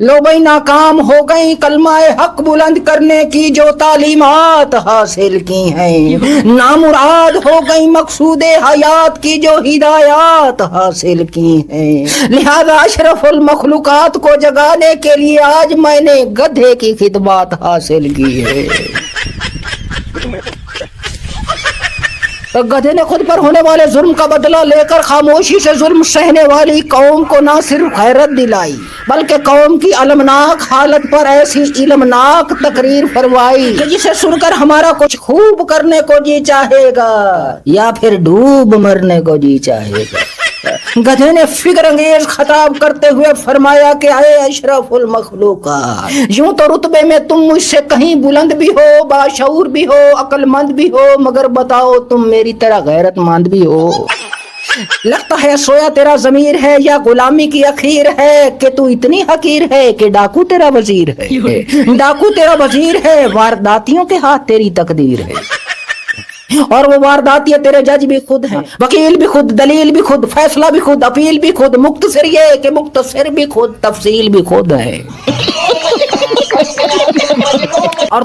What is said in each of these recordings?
लो भाई नाकाम हो गई कलमाए हक बुलंद करने की जो तालीमात हासिल की हैं, नामुराद हो गई मकसूद हयात की जो हिदायत हासिल की हैं। लिहाजा अशरफुल मखलूकात को जगाने के लिए आज मैंने गधे की खिदमत हासिल की है। तो गधे ने खुद पर होने वाले जुल्म का बदला लेकर खामोशी से जुल्म सहने वाली कौम को न सिर्फ हैरत दिलाई बल्कि कौम की अलमनाक हालत पर ऐसी इल्मनाक तकरीर फरमाई कि जिसे सुनकर हमारा कुछ खूब करने को जी चाहेगा या फिर डूब मरने को जी चाहेगा। गधे ने फिक्र अंगेज खताब करते हुए फरमाया कि आए अशरफुल मखलूकात, यूं तो रुतबे में तुम मुझसे कहीं बुलंद भी हो, बाशऊर भी हो, अक्लमंद भी हो, मगर बताओ तुम मेरी तरह गैरतमंद भी हो। लगता है सोया तेरा जमीर है या गुलामी की अखीर है कि तू इतनी हकीर है कि डाकू तेरा वजीर है। डाकू तेरा वजीर है, वारदातियों के हाथ तेरी तकदीर है, और वो वारदातियां तेरे जज भी खुद हैं, वकील भी खुद, दलील भी खुद, फैसला भी खुद, अपील भी खुद, मुख्तसर ये कि मुख्तसर भी खुद, तफसील भी खुद है। और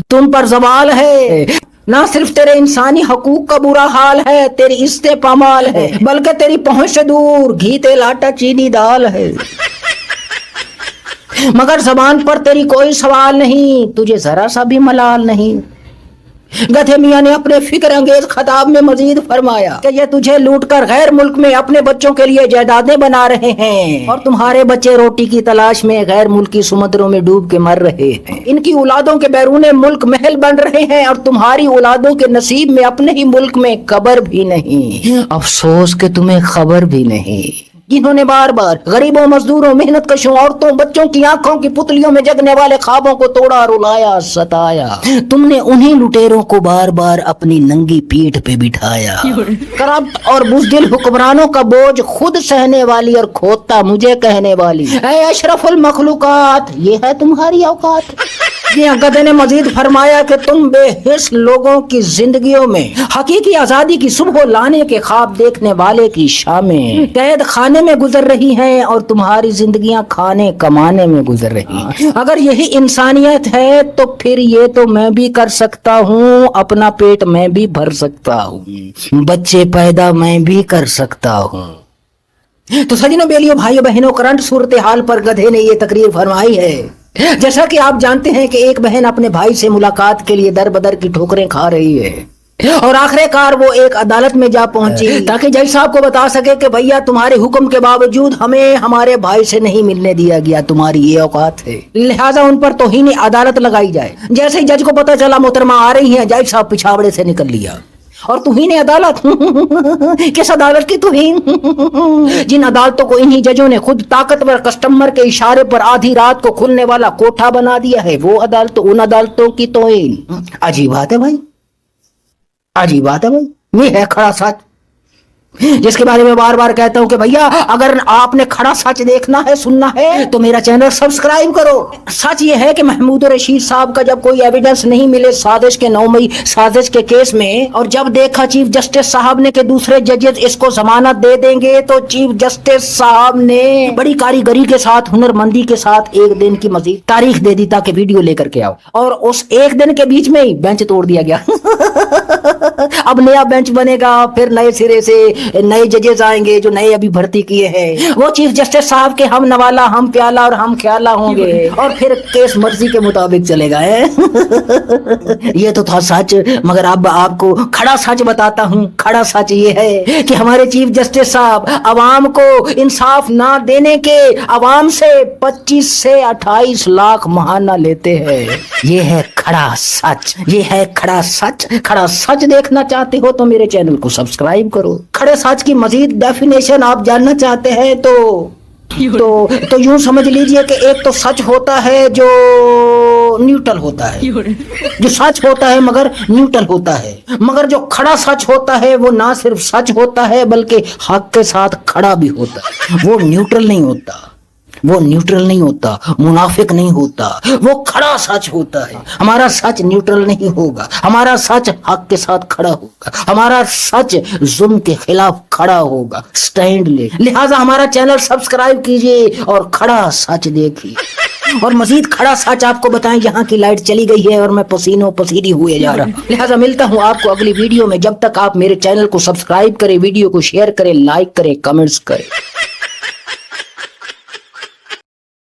तुम पर जवाल है, ना सिर्फ तेरे इंसानी हकूक का बुरा हाल है, तेरी इस्ते पामाल है, बल्कि तेरी पहुंच से दूर घी तेल आटा चीनी दाल है। मगर जबान पर तेरी कोई सवाल नहीं, तुझे जरा सा भी मलाल नहीं। गधे मियां ने अपने फिक्र अंगेज खताब में मजीद फरमाया कि ये तुझे लूटकर गैर मुल्क में अपने बच्चों के लिए जायदादें बना रहे हैं और तुम्हारे बच्चे रोटी की तलाश में गैर मुल्की समुद्रों में डूब के मर रहे हैं। इनकी औलादों के बैरूने मुल्क महल बन रहे हैं और तुम्हारी औलादों के नसीब में अपने ही मुल्क में कब्र भी नहीं। अफसोस कि तुम्हें खबर भी नहीं। जिन्होंने बार बार गरीबों, मजदूरों, मेहनत कशों, औरतों, बच्चों की आंखों की पुतलियों में जगने वाले ख्वाबों को तोड़ा, रुलाया, सताया, तुमने उन्हीं लुटेरों को बार बार अपनी नंगी पीठ पे बिठाया। करप्ट और बुज़दिल हुक्मरानों का बोझ खुद सहने वाली और खोता मुझे कहने वाली ऐ अशरफुल मखलूकात, ये है तुम्हारी औकात। गधे ने मजीद फरमाया कि तुम बेहिस लोगों की जिंदगियों में हकीकी आजादी की सुबह लाने के ख्वाब देखने वाले की शामें कैद खाने में गुजर रही हैं और तुम्हारी जिंदगियां खाने कमाने में गुजर रही हैं। अगर यही इंसानियत है तो फिर ये तो मैं भी कर सकता हूँ, अपना पेट मैं भी भर सकता हूँ, बच्चे पैदा मैं भी कर सकता हूँ। तो सजनों, बेलियों, भाइयों, बहनों, करंट सूरत हाल पर गधे ने ये तकरीर फरमाई है। जैसा कि आप जानते हैं कि एक बहन अपने भाई से मुलाकात के लिए दर बदर की ठोकरें खा रही है और आखिरकार वो एक अदालत में जा पहुंची ताकि जज साहब को बता सके कि भैया तुम्हारे हुक्म के बावजूद हमें हमारे भाई से नहीं मिलने दिया गया, तुम्हारी ये औकात है, लिहाजा उन पर तौहीन अदालत लगाई जाए। जैसे ही जज को पता चला मोहतरमा आ रही है, जज साहब पिछावड़े से निकल लिया और तुहीन अदालत किस अदालत की तुहीन? जिन अदालतों को इन्हीं जजों ने खुद ताकतवर कस्टमर के इशारे पर आधी रात को खुलने वाला कोठा बना दिया है, वो अदालत, उन अदालतों की तौहीन। अजीब बात है भाई, अजीब बात है भाई। ये है खड़ा सच, जिसके बारे में बार बार कहता हूं कि भैया अगर आपने खड़ा सच देखना है, सुनना है, तो मेरा चैनल सब्सक्राइब करो। सच ये है कि महमूद रशीद साहब का जब कोई एविडेंस नहीं मिले साजिश के 9 मई साजिश के केस में, और जब देखा चीफ जस्टिस साहब ने कि दूसरे जजेस इसको जमानत दे देंगे, तो चीफ जस्टिस साहब ने बड़ी कारीगरी के साथ, हुनरमंदी के साथ एक दिन की मजीद तारीख दे दी ताकि वीडियो लेकर के आओ, और उस एक दिन के बीच में ही बेंच तोड़ दिया गया। अब नया बेंच बनेगा, फिर नए सिरे से नए जजेस आएंगे जो नए अभी भर्ती किए हैं। वो चीफ जस्टिस साहब के हम नवाला, हम प्याला और हम ख्याला होंगे और फिर केस मर्जी के मुताबिक चलेगा है। ये तो था सच, मगर अब आपको खड़ा सच बताता हूँ। खड़ा सच ये है कि हमारे चीफ जस्टिस साहब अवाम को इंसाफ ना देने के अवाम से 25 से 28 लाख महाना लेते हैं। ये है खड़ा सच, ये है खड़ा सच। खड़ा सच देखना चाहते हो तो मेरे चैनल को सब्सक्राइब करो। खड़े सच की मजीद डेफिनेशन आप जानना चाहते हैं तो यूं समझ लीजिए कि एक तो सच होता है जो न्यूट्रल होता है, जो सच होता है मगर न्यूट्रल होता है, मगर जो खड़ा सच होता है वो ना सिर्फ सच होता है बल्कि हक के साथ खड़ा भी होता है, वो न्यूट्रल नहीं होता। وہ نیوٹرل نہیں ہوتا, منافق نہیں ہوتا, وہ کھڑا سچ ہوتا ہے. ہمارا سچ نیوٹرل نہیں ہوگا, ہمارا سچ حق کے ساتھ کھڑا ہوگا, ہمارا سچ ظلم کے خلاف کھڑا ہوگا, سٹینڈ لے. لہٰذا ہمارا چینل سبسکرائب کیجئے اور کھڑا سچ دیکھیے. اور مزید کھڑا سچ آپ کو بتائیں, یہاں کی لائٹ چلی گئی ہے اور میں پسینوں پسینی ہوئے جا رہا ہوں. لہٰذا ملتا ہوں آپ کو اگلی ویڈیو میں. جب تک آپ میرے چینل کو سبسکرائب کریں, ویڈیو کو شیئر کریں, لائک کریں, کمنٹس کریں.